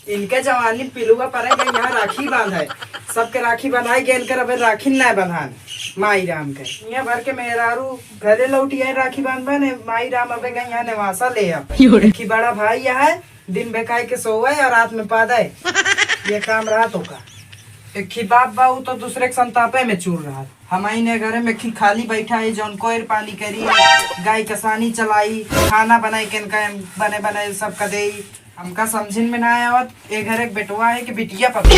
इनके जवानी पिलुआ पड़े गए यहाँ राखी बांध है सबके राखी बंधाई गए इनकर अब राखी न बंधान माई राम के यहाँ भर के मेहरारू घरे लौटी है राखी बांधवा ने माई राम अब गए यहाँ निवासा ले की बड़ा भाई यहाँ है दिन बेकाई के सोवे और रात में पादा है ये काम रहा तो का एक खी बाप बाऊ तो दूसरे के संतापे में चूर रहा हमारी ने घरे में खी खाली बैठा है जौन कोयर पानी करी गाय कसानी चलाई खाना बनाई के बने बने सब का दे हमका समझिन में ना आवत ए घर एक बेटवा है कि बिटिया पता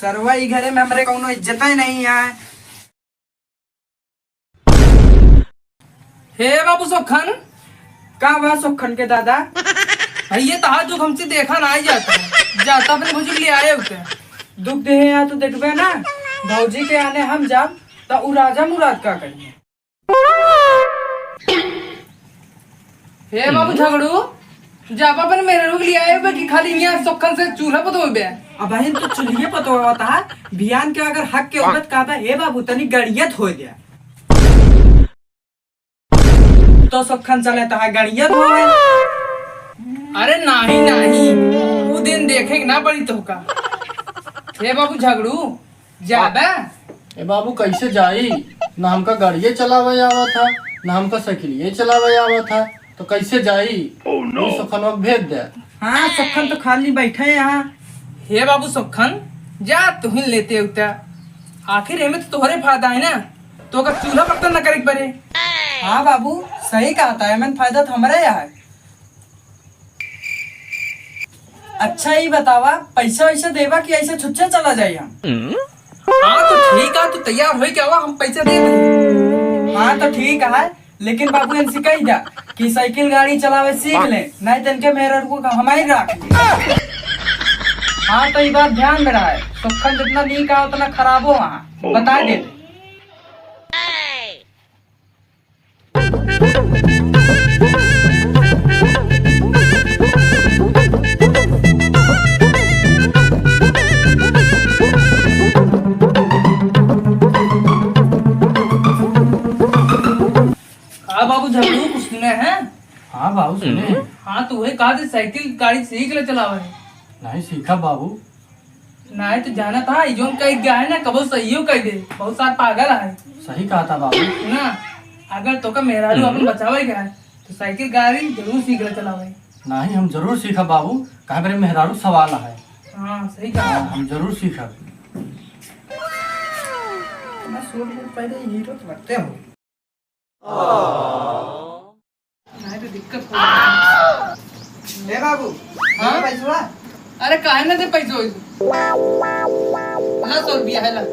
सरवा ई घरे में हमरे कौनो इज्जत ही नहीं है। हे बाबू सोखन का बा सोखन के दादा ये तहा जो हमसे देखा ना जाता अपने भौजी के लिए आए होते दुख दे या तो देखबे ना भौजी के आने हम जाब तो उ राजा मुराद का करिए। हे बाबू झगड़ू जापा अपन मेरे लोग लिए आए कि खाली यहाँ सोखन से चूल्हा पतो बे अब बहन तो चुलिए पतो होता है बियान के अगर हक के उबत का बा हे बाबू तनी गड़ियत हो गया तो सोखन चले तहा गड़ियत हो अरे नहीं वो दिन देखे ना पड़ी तो का हे बाबू झगड़ू जाबे ए बाबू कैसे जाई ना हमका गाड़िये चलावे आवा था ना हमका साइकिलिये चलावे आवा था तो कैसे जाई सोखन भेज दे। हाँ सोखन तो खाली बैठे यहाँ। हे बाबू सोखन जा तुहिन लेते उता आखिर एमे तो तोहरे फायदा है ना तो अगर चूल्हा बर्तन न करे बरे। हाँ बाबू सही कहा था एमन फायदा तो हमारे यहाँ है। अच्छा ही बतावा पैसा वैसा देवा कि ऐसे छुच्छे चला जाए हम। हाँ तो ठीक है तू तैयार हो क्या हुआ हम पैसा दे दे। हाँ तो ठीक है लेकिन बाबू इनसे कही जा कि साइकिल गाड़ी चलावे सीख ले नहीं तो इनके मेरे को हमारी राख ले। हाँ तो ये बात ध्यान में रहा है सोखन जितना नहीं कहा उतना खराब हो वहाँ बता दे। बाबू झगड़ू कुछ सुने हैं। हाँ बाबू सुने। हाँ तो वही कहा थे साइकिल गाड़ी सीख ले चलावे नहीं सीखा बाबू नहीं तो जाना था जो कह गया है ना कबो सही कह दे बहुत सारा पागल है। सही कहा था बाबू ना अगर तो का मेहरारू अपन बचावे गया है तो साइकिल गाड़ी जरूर सीख ले चलावे। नहीं हम जरूर सीखा बाबू कहा मेरे मेहरारू सवाल है। हाँ सही कहा हम जरूर सीखा। पहले हीरो तो लगते हो नहीं तो दिक्कत हो। ले बाबू हाँ पैसा अरे काहे ना दे पैसो 100 रुपया है ला 100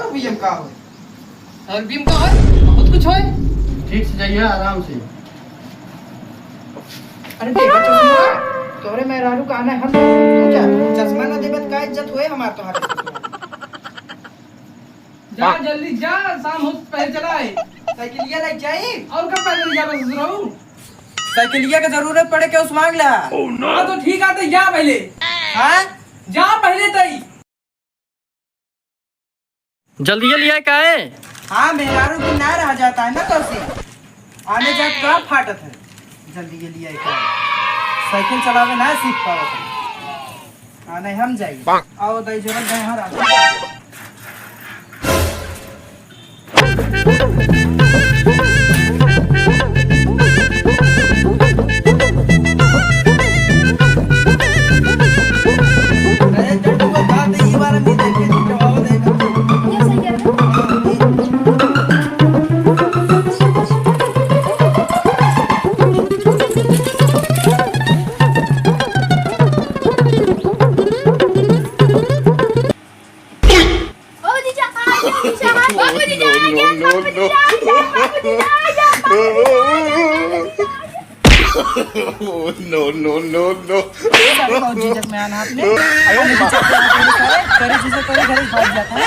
रुपया का हो 100 रुपया का है बहुत कुछ है। ठीक से जाइए आराम से। अरे देखो चश्मा तोरे मेहरारू का आना हम तू जा चश्मा ना देबत का इज्जत होए हमार तुम्हारे जा जल्दी जा शाम हो पहले चलाए साइकिलिया लग जाई और कब पैदल जा बस रहूं साइकिलिया की जरूरत पड़े के उस मांग ला। हाँ तो ठीक है तो जा पहले। हाँ जा पहले तई जल्दी लिया का है। हाँ मेहरारू की ना रह जाता है ना तो से आने जात का फाटत है जल्दी ये लिया का साइकिल चलावे ना सीख पावत है। हाँ नहीं हम जाइए आओ दई जरूरत है यहाँ no. जीजक में आना आपने करे चीजें करे घर भाग जाता है।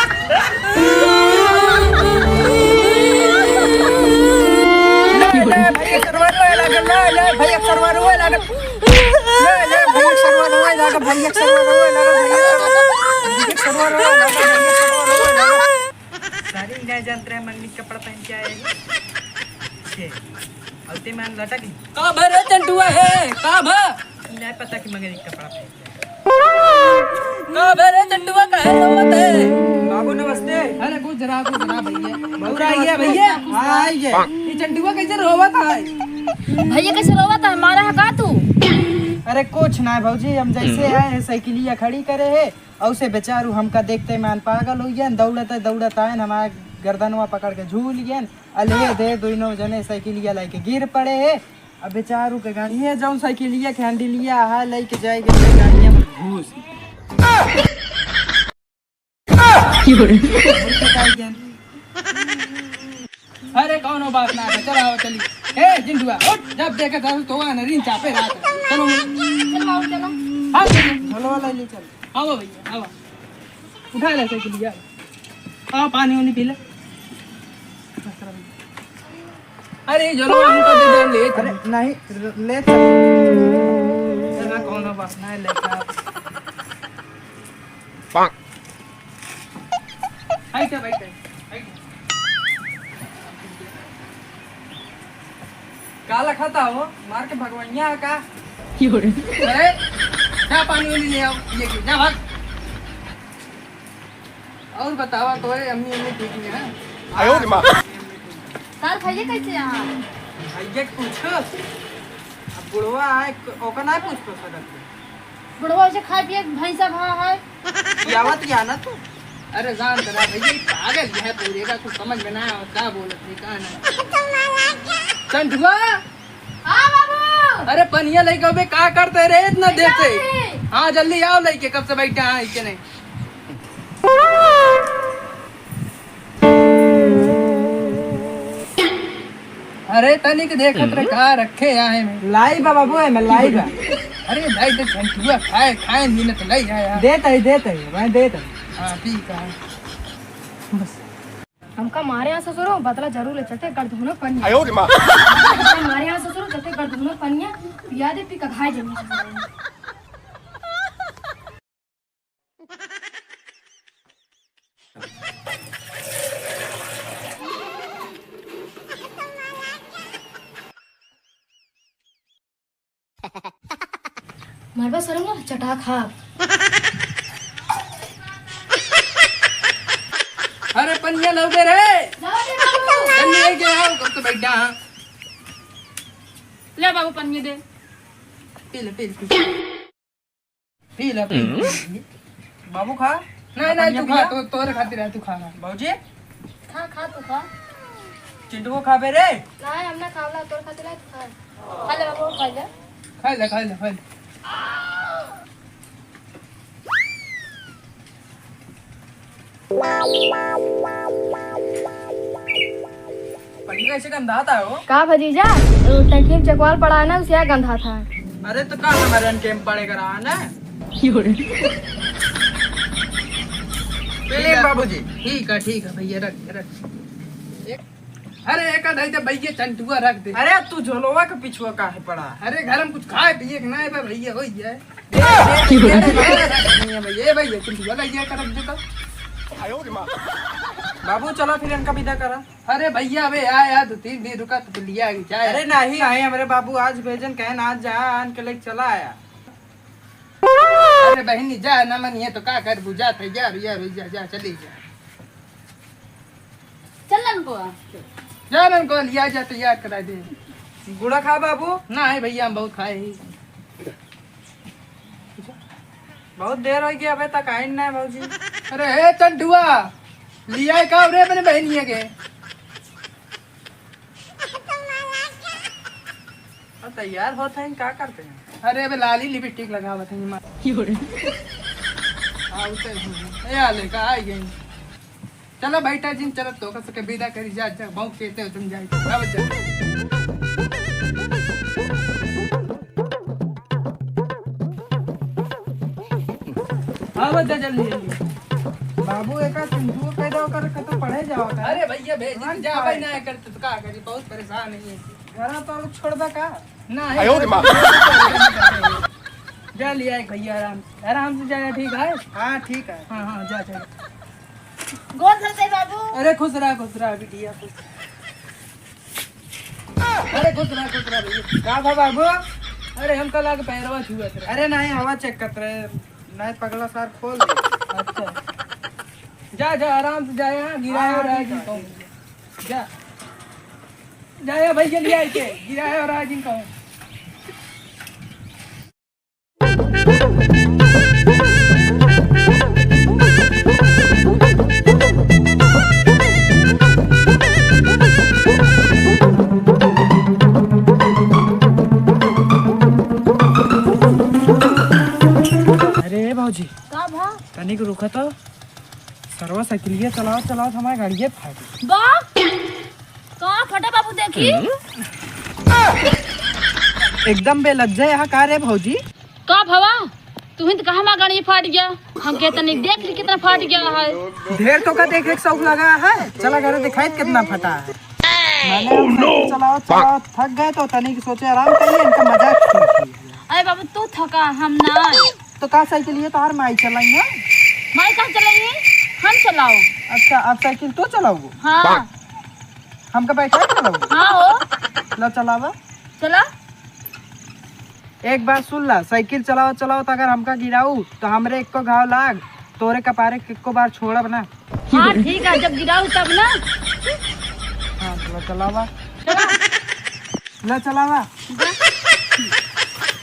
भाई सरवर होए लागल ले भाई सरवर होए लागल ले भाई सरवर होए लागल भाई सरवर होए लागल सरवर होए लागल सारी नए जानते हैं मंगनी कपड़ा पहन के आए औते मान लटक का भरे चंटुआ है का भ नहीं पता कि मंगनी कपड़ा पहन के का बेरे चंटुआ काहे रोवत है? बाबू नमस्ते। अरे कुछ जरा भैया बहुत आइए भैया। हाँ आइए। ये चंटुआ कैसे रोवत है? भैया कैसे रोवत है? मारा है का तू? अरे कुछ ना भौजी, हम जैसे है साइकिलिया खड़ी करे है और उसे बेचारू हमका देखते मान पागल हो गया, दौड़त आए हमारे गर्दनवा पकड़ के झूल गए, अले दे दोनों जने साइकिलिया लेके गिर पड़े है। अब बेचारू के गाड़िया जाऊं साइकिलिया के हैंडलिया है लेके जाएगा गाड़िया में घूस अरे कौन बात ना है, चलो चली। ए जिंदुआ उठ, जब देखा था तो ना रीन चापे रात। चलो चल बाबू चलो। हाँ चलो चलो वाला ले चल। आओ भैया आओ, उठा ले साइकिलिया। आओ पानी वानी पी ले। अरे चलो हमको दे दे ले। अरे नहीं ले चल। चला कौन बात ना है लेका। आई क्या भाई काला खाता हो मार के भगवानिया का। अरे क्या पानी वाली ले आओ, ये जा भाग। और बतावा तो अम्मी अम्मी ठीक नहीं है? आयो रे माँ। तार भैया कैसे यहाँ? भैया के पूछ अब बुढ़वा है ओका ना पूछ तो सकत बुढ़वा से खाए पिए भैंसा भा है। यावत या ना तू। अरे जान करा भैया पागल है पूरे का, कुछ समझ में ना आया क्या बोलत नहीं का ना। चंटुआ हाँ बाबू। अरे पनिया लेके बे का करते रे इतना देर से? है। हाँ जल्दी आओ लेके, कब से बैठे हैं इतने नहीं। अरे तनिक देखत रे का रखे यहाँ में। लाई बा बाबू है मैं लाई बा। अरे भाई तो चंटुआ खाए खाए नीने तो नहीं है यार। देता है मैं देता हाँ ठीक है। हमका मारे यहाँ ससुरो बदला जरूर ले चलते कर धुनो पनिया। आयो रे माँ। हमारे यहाँ ससुरो जते कर धुनो पनिया याद है पी का खाए जमी। मरबा सरंगा चटा खा। अरे पनिया लोगे रे, जाओ दे बाबू। पनिया लेके आओ, कब से बैठा हाँ। ले बाबू पनिया दे। पी ले पी ले। बाबू खा। नहीं तू खा, तो तोरे खातिर है, तू खा। बाबूजी खा खा तू खा। चिंटू को खा बे रे। नहीं हमने खावला तोर खातिर है तू खा। खा ले बाबू खा ले। खा ले। पनिया कैसे गंधाता है वो? का भतीजा टंकी में चकवाल पड़ा है ना उसे गंधा था। अरे तो कहाँ हमारे कैंप पड़ेगा रहा ना। पीले बाबूजी। ठीक है भैया रख। अरे एक आधा तो भैया चंटुआ रख दे। अरे तू झोलवा के पिछुआ का है पड़ा। अरे घर में कुछ खाए पिए के ना भैया हो जाए। भैया चंटुआ का ये कर दे। आयो रे माँ। बाबू चलो फिर इनका विदा करा। अरे भैया अबे आया 2-3 दिन रुका तो लिया जाए। अरे नहीं आए हमारे बाबू आज भेजन कहन आज जा आन के लेके चला आया। अरे बहनी जा ना मन है तो का कर बुझा थे यार जा चली जा। चल लन जा मन को लिया जा तैयार करा दे। गुड़ा खा बाबू। ना है भैया हम बहुत खाए ही। बहुत देर हो गया अबे तक आए ना बाबूजी। अरे हे चंटुआ लिया का रे मैंने बहनी के। तैयार होते हैं क्या करते हैं? अरे अबे लाली लिपस्टिक लगावत है मां। हां उसे ए आले का आई गई। चलो बैठा जिन चलो तो का सके विदा करी जा बहुत कहते हो तुम जाए। अब जा हाँ बच्चा जल्दी। बाबू एक चिंटू पैदा कर के तो पढ़े जाओ। अरे भैया भेज जा भाई ना करते तो का करी, बहुत परेशान है। घर तो छोड़ का ना आयो रे माँ। जा लिया एक भैया आराम से जाया। ठीक है हाँ ठीक है। हाँ जा चल। गोर धरते बाबू। अरे खुश रहा बिटिया खुश। अरे खुश रहा भैया। का था बाबू? अरे हम कल आके पैरवा छुआ थे। अरे नहीं हवा चेक करते रहे नहीं पगला सार खोल दे। अच्छा जा जा आराम से जा, यहाँ गिराया रहा जिन कहूँ जा जाया भाई जल्दी आए के गिराया रहा जिन कहूँ। अरे भाजी का भा तनिक रुका तो सरवा साइकिलिया चलाओ चलाओ हमारे गाड़िए फाटी। बाप का फटा बाबू देखी एकदम बेलज्जा यहाँ का रे भौजी। का भवा तू ही तो कहा हमारा गाड़ी फाट गया, हम कहते नहीं देख ली कितना फाट गया है। ढेर तो का देख एक शौक लगा है, चला घर दिखाई कितना फटा है। मैंने साइकिल चलाओ चलाओ थक गए तो तनिक सोचे आराम करिए, इनका मजाक कीजिए। अरे बाबू तू थका हम ना तो का साइकिल ये तो हर माई चलाएंगे। माई कहाँ चलेंगे, हम चलाओ। अच्छा अब साइकिल तो चलाओगे, हाँ हमका बैठा चलाओगे। हाँ हो ला चलावा। चला। एक बात सुन ला, साइकिल चलाओ चलाओ तो अगर हमका गिराऊ तो हमरे एक को घाव लाग, तोरे कपारे को बार छोड़ब ना। हाँ ठीक है, जब गिराऊ तब ना। हाँ ला चलावा। ला चलावा।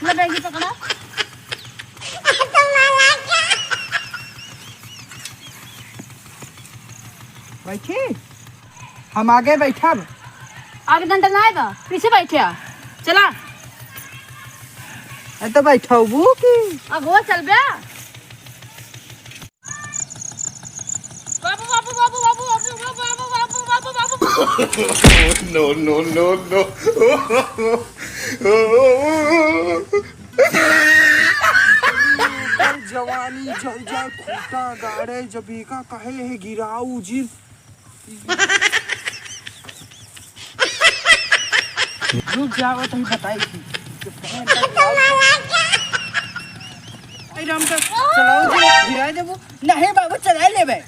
ले बैगी पकड़ा। बैठी हम आगे बैठा। आगे डंडा ना आएगा, पीछे बैठे आ। चला तो बैठा की अगो चल बे। बाबू बाबू बाबू बाबू बाबू बाबू बाबू बाबू बाबू। No, no, no, no. जवानी जल जाए खूटा गाड़े जबी का कहे है गिराऊ जी। रुक जाओ तुम बताई थी। हमका चलाओ जी गिरा देबो। नहीं बाबू चला लेबे।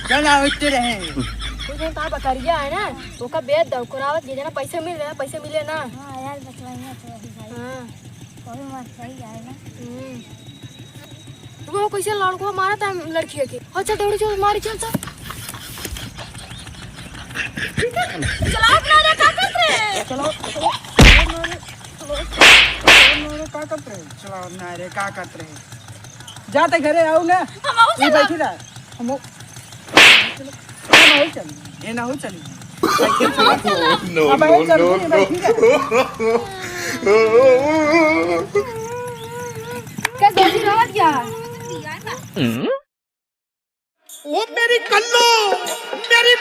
चला उठते रहे। कुछ दिन का बकरिया है ना, तो का बेच दो कुरावत दे देना, पैसे मिले ना, पैसे मिले ना। हां यार बचवाइया तो भाई। हां कोई मत सही है ना। वो कैसे लड़को मारा था लड़की के। अच्छा दौड़ी चल मारी चल तो। चला अपना रे का कर रे। चलो का करते रहे। चलो ना रे का करते रहे। जाते घरे आओ ना। हम आओ ये चला। बैठी रहा हम चल ये ना हो चल। No, अब no, चल no, ये no. बैठी रहा। क्या दोषी रहत क्या। ओ मेरी कल्लो, मेरी